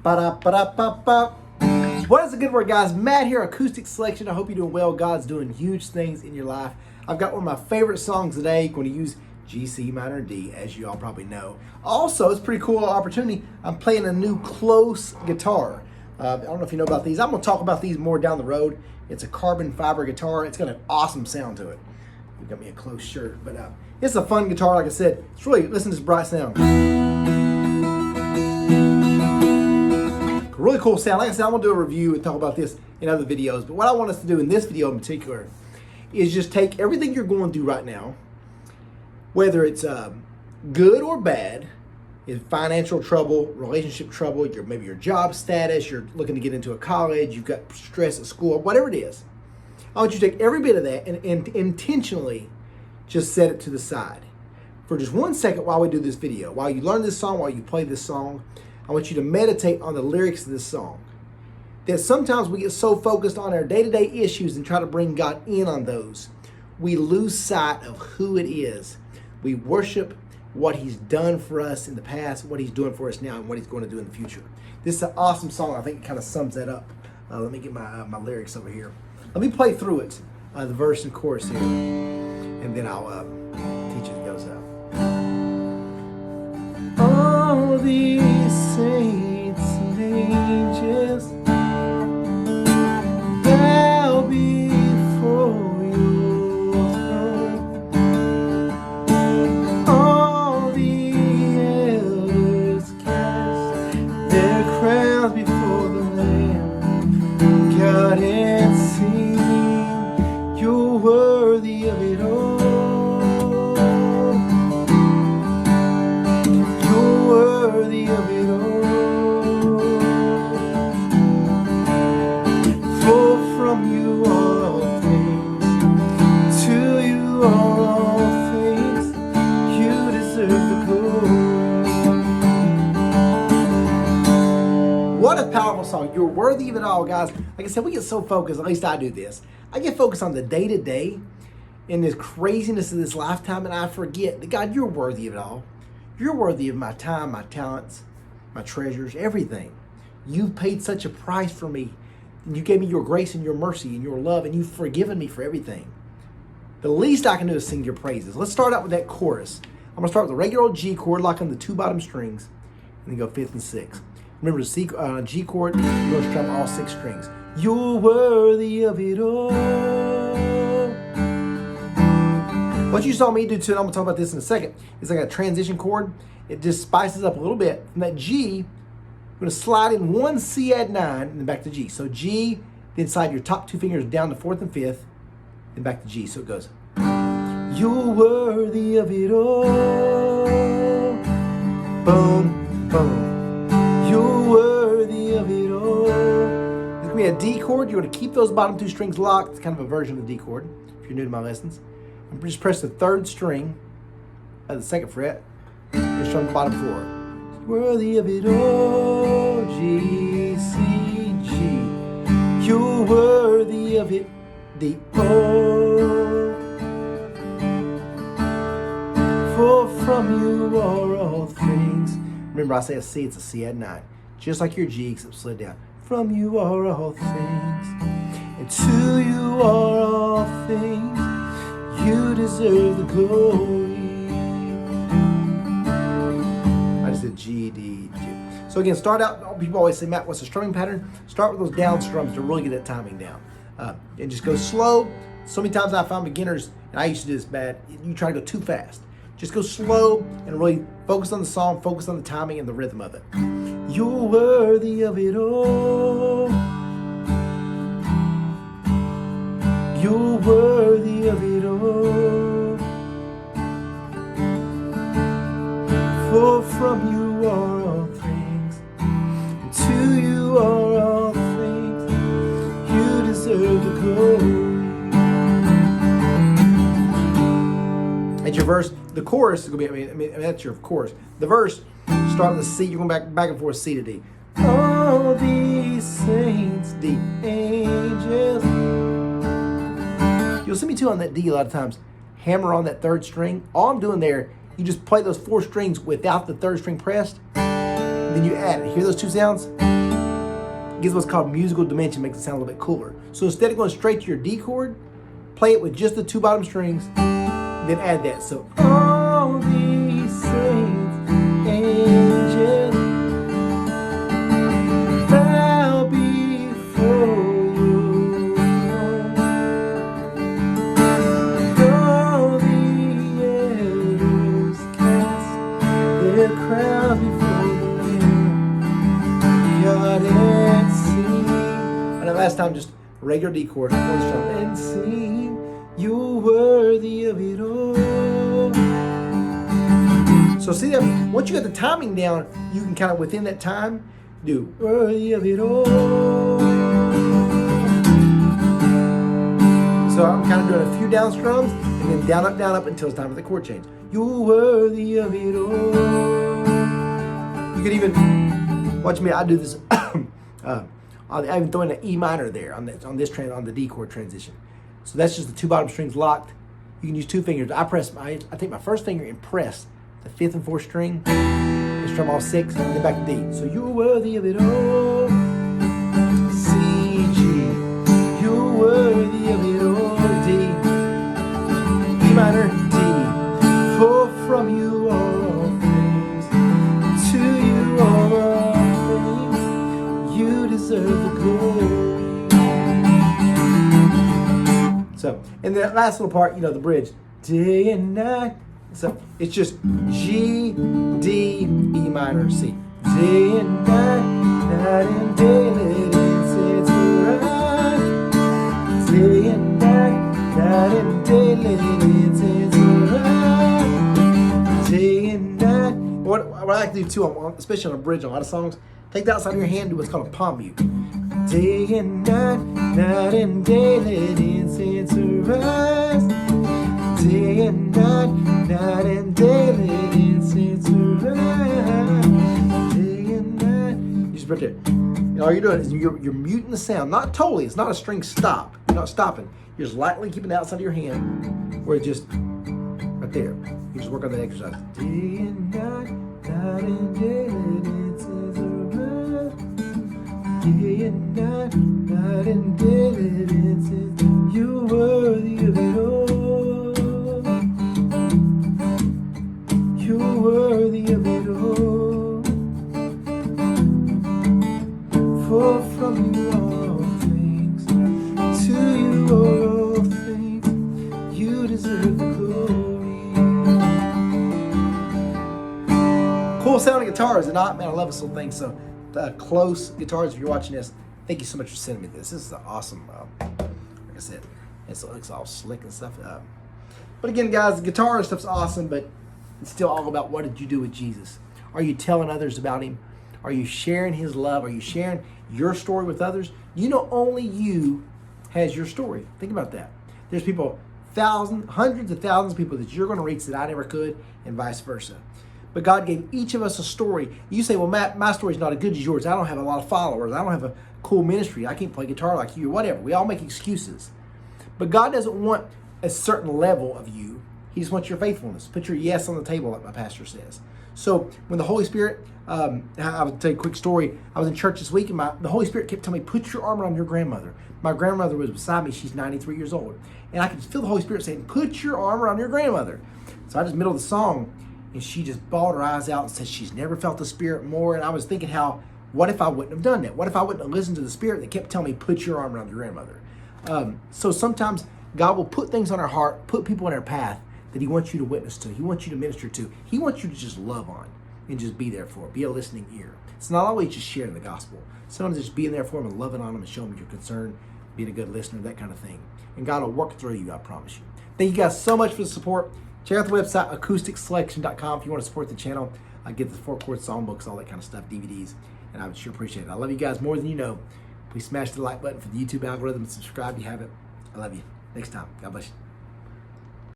Ba-da-ba-da-ba-ba. What is a good word, guys? Matt here, Acoustic Selection. I hope you're doing well. God's doing huge things in your life. I've got one of my favorite songs today. Going to use G, C minor, and D, as you all probably know. Also, it's a pretty cool opportunity. I'm playing a new close guitar. I don't know if you know about these. I'm going to talk about these more down the road. It's a carbon fiber guitar. It's got an awesome sound to it. You got me a close shirt, but it's a fun guitar. Like I said, it's really, listen to this bright sound. Really cool sound. Like I said, I'm going to do a review and talk about this in other videos. But what I want us to do in this video in particular is just take everything you're going through right now, whether it's good or bad, is financial trouble, relationship trouble, maybe your job status, you're looking to get into a college, you've got stress at school, whatever it is. I want you to take every bit of that and intentionally just set it to the side. For just 1 second while we do this video, while you learn this song, while you play this song, I want you to meditate on the lyrics of this song. That sometimes we get so focused on our day-to-day issues and try to bring God in on those, we lose sight of who it is. We worship what He's done for us in the past, what He's doing for us now, and what He's going to do in the future. This is an awesome song. I think it kind of sums that up. Let me get my lyrics over here. Let me play through it, the verse and chorus here, and then I'll teach it. It goes out. All these saints and angels bow before your throne. All the elders cast their crowns before the Lamb. God and sing, you're worthy of it all. Worthy of it all. For from you are all things, to you are all things, you deserve the glory. What a powerful song. You're worthy of it all, guys. Like I said, we get so focused, at least I do this. I get focused on the day-to-day and this craziness of this lifetime, and I forget that, God, you're worthy of it all. You're worthy of my time, my talents, my treasures, everything. You've paid such a price for me. You gave me your grace and your mercy and your love, and you've forgiven me for everything. The least I can do is sing your praises. Let's start out with that chorus. I'm going to start with the regular old G chord, lock on the 2 bottom strings, and then go 5th and 6th. Remember, the G chord, you're going to strum all 6 strings. You're worthy of it all. What you saw me do too, and I'm going to talk about this in a second, is like a transition chord. It just spices up a little bit. From that G, I'm going to slide in 1 C add 9 and then back to G. So G, then slide your top 2 fingers down to 4th and 5th, then back to G. So it goes, you're worthy of it all. Boom, boom. You're worthy of it all. There's going to be a D chord. You're going to keep those bottom 2 strings locked. It's kind of a version of the D chord, if you're new to my lessons. And just press the 3rd string of the 2nd fret and strum the bottom 4. Worthy of it all, G, C, G. You're worthy of it, the all. For from you are all things. Remember, I say a C, it's a C add 9. Just like your G, except slid down. From you are all things, and to you are all things. You deserve the glory. I just said G, D, G. So again, start out, people always say, Matt, what's the strumming pattern? Start with those down strums to really get that timing down. And just go slow. So many times I found beginners, and I used to do this bad, you try to go too fast. Just go slow and really focus on the song, focus on the timing and the rhythm of it. You're worthy of it all. You're worthy of it all. For from you are all things, and to you are all things. You deserve the glory. At your verse, the chorus is going to be, I mean that's your chorus. The verse, start with the C, you're going back and forth, C to D. All these saints, D, angels. You'll see me too on that D a lot of times. Hammer on that 3rd string. All I'm doing there, you just play those 4 strings without the 3rd string pressed. then you add it. Hear those two sounds? It gives what's called musical dimension, makes it sound a little bit cooler. So instead of going straight to your D chord, play it with just the two bottom strings, then add that. So all these saints, angels, bow before you. All the elders cast their crowns before the Lamb. God and sing. And the last time, just regular D chord, and sing, you're worthy of it all. So see that once you got the timing down, you can kind of within that time do worthy of it all. So I'm kind of doing a few down strums and then down up until it's time for the chord change. You're worthy of it all. You could even watch me. I do this. I even throw in an E minor there on the D chord transition. So that's just the two bottom strings locked. You can use two fingers. I take my first finger and press the 5th and 4th string, and strum all 6, and then back to D. So you're worthy of it all. C, G, you're worthy of it all. D, E minor, D. For from you all things, to you all things, you deserve the glory. So, and that last little part, the bridge, day and night. So it's just G, D, E minor, C. Day and night, night and day, let it set to rise. Day and night, night and day, let it set to rise. Day and night. What I like to do too, especially on a bridge, on a lot of songs, take that outside of your hand, do what's called a palm mute. Day and night, night and day, let it set to rise. Day and night, night and day, let it set to rise. Day and night. You just right there. And all you're doing is you're muting the sound. Not totally. It's not a string stop. You're not stopping. You're just lightly keeping it outside of your hand, where it just right there. You just work on that exercise. Day and night, night and day, let it set to rise. Day and night, night and day, let it set. You're worthy of it all. You're worthy of it all. For from you all things, to you all things, you deserve the glory. Cool sounding guitars, and man, I love this little thing. So, close guitars. If you're watching this, thank you so much for sending me this. This is awesome. Like I said, it looks all slick and stuff. But again, guys, the guitar and stuff's awesome, but it's still all about what did you do with Jesus? Are you telling others about him? Are you sharing his love? Are you sharing your story with others? Only you has your story. Think about that. There's people, hundreds of thousands of people that you're going to reach that I never could, and vice versa. But God gave each of us a story. You say, well, Matt, my story's not as good as yours. I don't have a lot of followers. I don't have a cool ministry. I can't play guitar like you or whatever. We all make excuses. But God doesn't want a certain level of you. He just wants your faithfulness. Put your yes on the table, like my pastor says. So when the Holy Spirit, I would tell you a quick story. I was in church this week, and the Holy Spirit kept telling me, put your arm around your grandmother. My grandmother was beside me. She's 93 years old. And I could feel the Holy Spirit saying, put your arm around your grandmother. So I just middle of the song, and she just bawled her eyes out and said she's never felt the Spirit more. And I was thinking what if I wouldn't have done that? What if I wouldn't have listened to the Spirit that kept telling me, put your arm around your grandmother? So sometimes God will put things on our heart, put people in our path that he wants you to witness to. He wants you to minister to. He wants you to just love on and just be there for. Be a listening ear. It's not always just sharing the gospel. Sometimes it's being there for them and loving on them and showing them your concern, being a good listener, that kind of thing. And God will work through you, I promise you. Thank you guys so much for the support. Check out the website, acousticselection.com, if you want to support the channel. I get the 4-chord songbooks, all that kind of stuff, DVDs, and I would sure appreciate it. I love you guys more than you know. Please smash the like button for the YouTube algorithm and subscribe if you haven't. I love you. Next time. God bless you.